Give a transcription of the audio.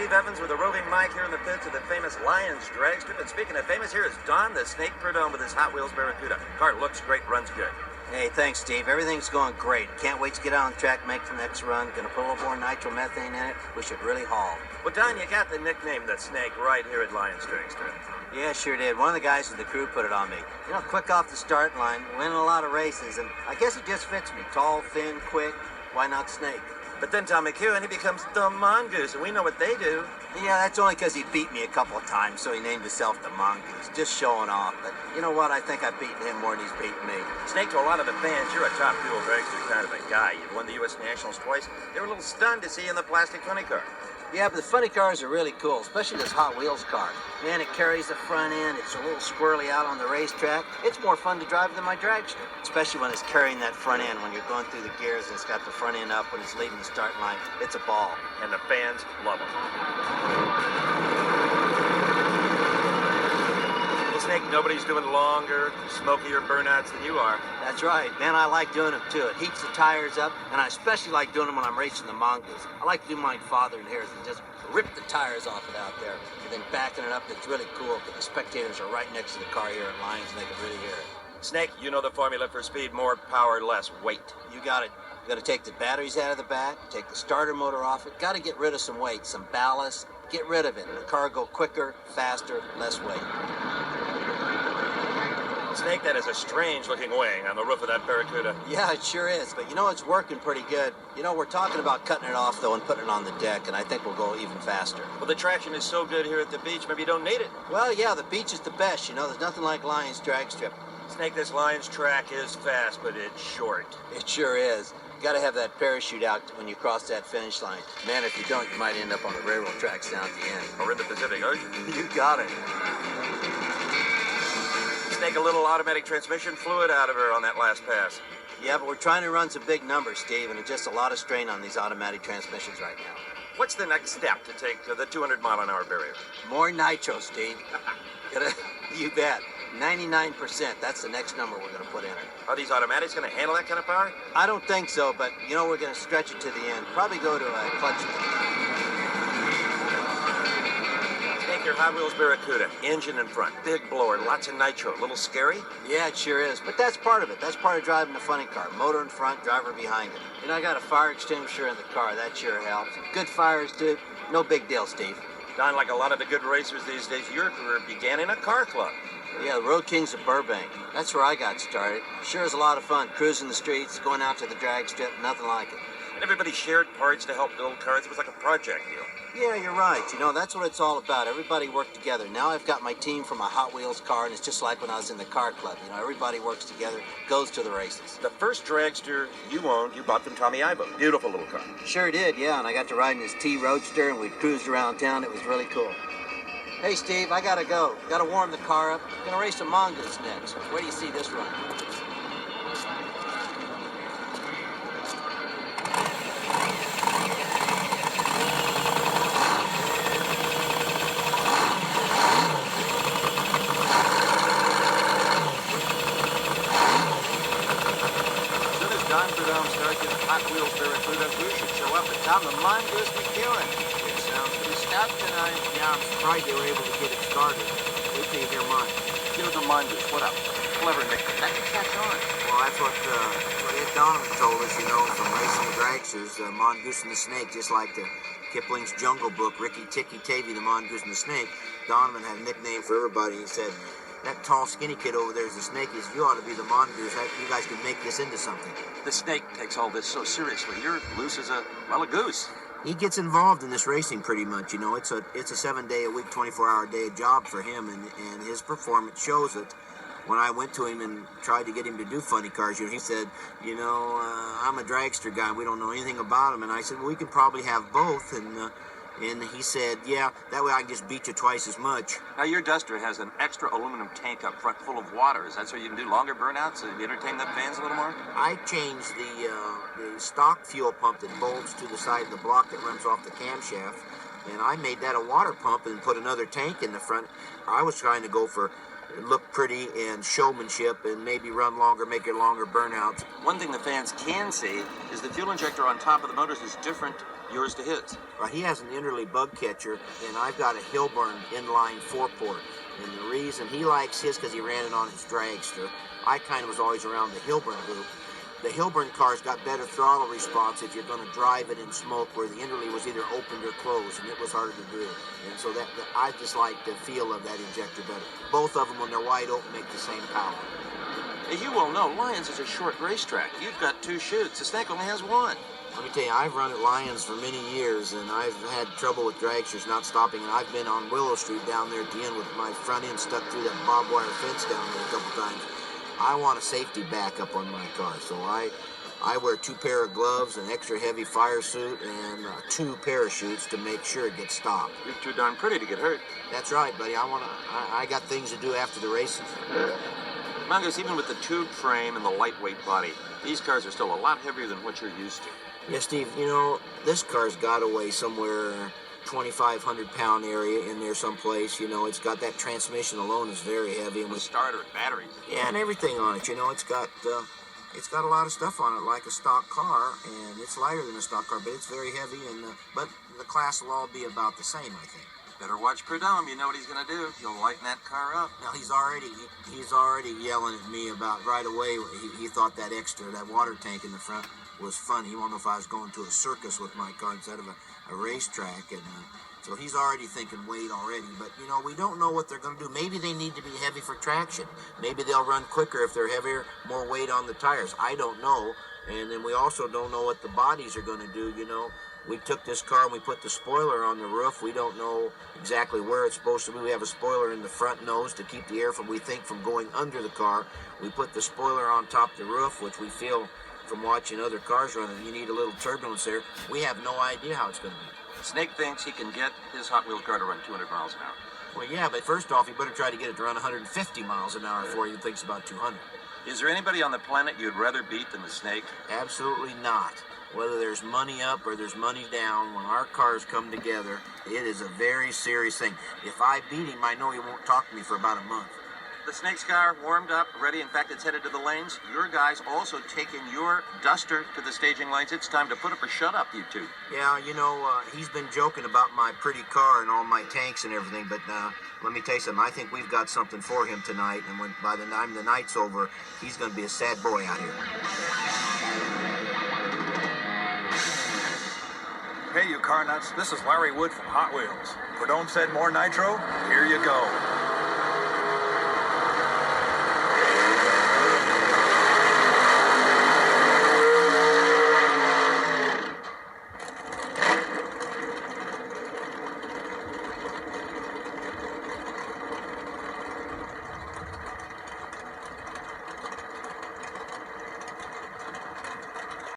Steve Evans with a roving mic here in the pits of the famous Lions drag strip. And speaking of famous, here is Don the Snake Prudhomme with his Hot Wheels Barracuda. Car looks great, runs good. Hey, thanks, Steve. Everything's going great. Can't wait to get out on the track, make the next run. Gonna put a little more nitromethane in it. We should really haul. Well, Don, you got the nickname the Snake right here at Lions drag strip. Yeah, sure did. One of the guys in the crew put it on me. You know, quick off the start line, winning a lot of races, and I guess it just fits me. Tall, thin, quick. Why not Snake? But then Tom McEwen, he becomes the Mongoose, and we know what they do. Yeah, that's only because he beat me a couple of times, so he named himself the Mongoose. Just showing off. But you know what? I think I've beaten him more than he's beaten me. Snake, to a lot of the fans, you're a top dual dragster kind of a guy. You've won the U.S. Nationals twice. They were a little stunned to see you in the plastic funny car. Yeah, but the funny cars are really cool, especially this Hot Wheels car. Man, it carries the front end. It's a little squirrely out on the racetrack. It's more fun to drive than my dragster, especially when it's carrying that front end. When you're going through the gears and it's got the front end up when it's leaving the start line, it's a ball. And the fans love them. Well, Snake, nobody's doing longer, smokier burnouts than you are. That's right. Man, I like doing them, too. It heats the tires up, and I especially like doing them when I'm racing the Mongoose. I like to do my father and hairs and just rip the tires off it out there, and then backing it up. It's really cool because the spectators are right next to the car here at Lions, and they can really hear it. Snake, you know the formula for speed: more power, less weight. You got it. You got to take the batteries out of the back, take the starter motor off it. Got to get rid of some weight, some ballast. Get rid of it, and the car will go quicker, faster, less weight. Snake, that is a strange-looking wing on the roof of that Barracuda. Yeah, it sure is, but you know, it's working pretty good. You know, we're talking about cutting it off, though, and putting it on the deck, and I think we'll go even faster. Well, the traction is so good here at the beach, maybe you don't need it. Well, yeah, the beach is the best. You know, there's nothing like Lions drag strip. Snake, this Lions track is fast, but it's short. It sure is. You got to have that parachute out when you cross that finish line. Man, if you don't, you might end up on the railroad tracks down at the end. Or in the Pacific Ocean. You got it. Snake, a little automatic transmission fluid out of her on that last pass. Yeah, but we're trying to run some big numbers, Steve, and it's just a lot of strain on these automatic transmissions right now. What's the next step to take to the 200-mile-an-hour barrier? More nitro, Steve. You bet. 99%. That's the next number we're going to put in it. Are these automatics going to handle that kind of power? I don't think so, but, you know, we're going to stretch it to the end. Probably go to a clutch. Snake, your Hot Wheels Barracuda. Engine in front, big blower, lots of nitro. A little scary? Yeah, it sure is. But that's part of it. That's part of driving a funny car. Motor in front, driver behind it. You know, I got a fire extinguisher in the car. That sure helps. Good fires, too. No big deal, Steve. Don, like a lot of the good racers these days, your career began in a car club. Yeah, the Road Kings of Burbank. That's where I got started. Sure is a lot of fun, cruising the streets, going out to the drag strip, nothing like it. And everybody shared parts to help build cars. It was like a project deal. Yeah, you're right. You know, that's what it's all about. Everybody worked together. Now I've got my team from a Hot Wheels car, and it's just like when I was in the car club. You know, everybody works together, goes to the races. The first dragster you owned, you bought from Tommy Ivo. Beautiful little car. Sure did, yeah, and I got to ride in his T Roadster, and we cruised around town. It was really cool. Hey, Steve, I gotta go. Gotta warm the car up. Gonna race a Mongoose next. Where do you see this run? Don Prudhomme starts his Hot Wheels Barracuda. Who should show up? It's Tom the Mongoose McEwen. It sounds pretty stout tonight. Yeah, I'm surprised they were able to get it started. Wait till you hear mine. Give the Mongoose. What up? Clever nickname. That can catch on. Well, that's what Ed Donovan told us, you know, from racing the dragsters, Mongoose and the Snake, just like the Kipling's Jungle Book, Ricky Tikki Tavi, the Mongoose and the Snake. Donovan had a nickname for everybody. He said, that tall, skinny kid over there is the Snake. He said, you ought to be the Mongoose. You guys could make this into something. The Snake takes all this so seriously. You're loose as a goose. He gets involved in this racing pretty much, you know. It's a 7-day-a-week, 24-hour-a-day job for him, and his performance shows it. When I went to him and tried to get him to do funny cars, you know, he said, you know, I'm a dragster guy. We don't know anything about him. And I said, well, we can probably have both. And he said, yeah, that way I can just beat you twice as much. Now, your Duster has an extra aluminum tank up front full of water. Is that so you can do longer burnouts and entertain the fans a little more? I changed the stock fuel pump that bolts to the side of the block that runs off the camshaft, and I made that a water pump and put another tank in the front. I was trying to go for look pretty and showmanship and maybe run longer, make it longer burnouts. One thing the fans can see is the fuel injector on top of the motors is different yours to his. Right, he has an Interley bug catcher, and I've got a Hilburn inline four-port. And the reason he likes his because he ran it on his dragster. I kind of was always around the Hilburn group. The Hilburn car's got better throttle response if you're going to drive it in smoke, where the Interley was either opened or closed, and it was harder to do. And so that I just like the feel of that injector better. Both of them, when they're wide open, make the same power. As you well know, Lions is a short racetrack. You've got 2 chutes. The Snake only has 1. Let me tell you, I've run at Lions for many years, and I've had trouble with dragsters not stopping, and I've been on Willow Street down there at the end with my front end stuck through that barbed wire fence down there a couple times. I want a safety backup on my car, so I wear 2 pair of gloves, an extra heavy fire suit, and 2 parachutes to make sure it gets stopped. You're too darn pretty to get hurt. That's right, buddy. I got things to do after the races. Mongoose, even with the tube frame and the lightweight body, these cars are still a lot heavier than what you're used to. Yeah, Steve, you know, this car's got to weigh somewhere 2,500-pound area in there someplace. You know, it's got that transmission alone is very heavy. And With starter and batteries. yeah, and everything on it. You know, it's got a lot of stuff on it, like a stock car, and it's lighter than a stock car, but it's very heavy. And but the class will all be about the same, I think. Better watch Prudhomme. You know what he's going to do. He'll lighten that car up. Now he's already yelling at me about right away. He thought that water tank in the front was fun. He wanted to know if I was going to a circus with my car instead of a racetrack, and so he's already thinking weight already. But you know, we don't know what they're going to do. Maybe they need to be heavy for traction. Maybe they'll run quicker if they're heavier, more weight on the tires. I don't know. And then we also don't know what the bodies are going to do. You know, we took this car and we put the spoiler on the roof. We don't know exactly where it's supposed to be. We have a spoiler in the front nose to keep the air from going under the car. We put the spoiler on top of the roof, which we feel from watching other cars running, you need a little turbulence there. We have no idea how it's going to be. Snake thinks he can get his Hot Wheels car to run 200 miles an hour. Well, yeah, but first off, you better try to get it to run 150 miles an hour before he thinks about 200. Is there anybody on the planet you'd rather beat than the Snake? Absolutely not. Whether there's money up or there's money down, when our cars come together, it is a very serious thing. If I beat him, I know he won't talk to me for about a month. The Snake's car warmed up, ready. In fact, it's headed to the lanes. Your guys also taking your Duster to the staging lanes. It's time to put up or shut up, you two. Yeah, you know, he's been joking about my pretty car and all my tanks and everything, but let me tell you something. I think we've got something for him tonight, and by the time the night's over, he's going to be a sad boy out here. Hey, you car nuts. This is Larry Wood from Hot Wheels. Prudhomme said more nitro? Here you go.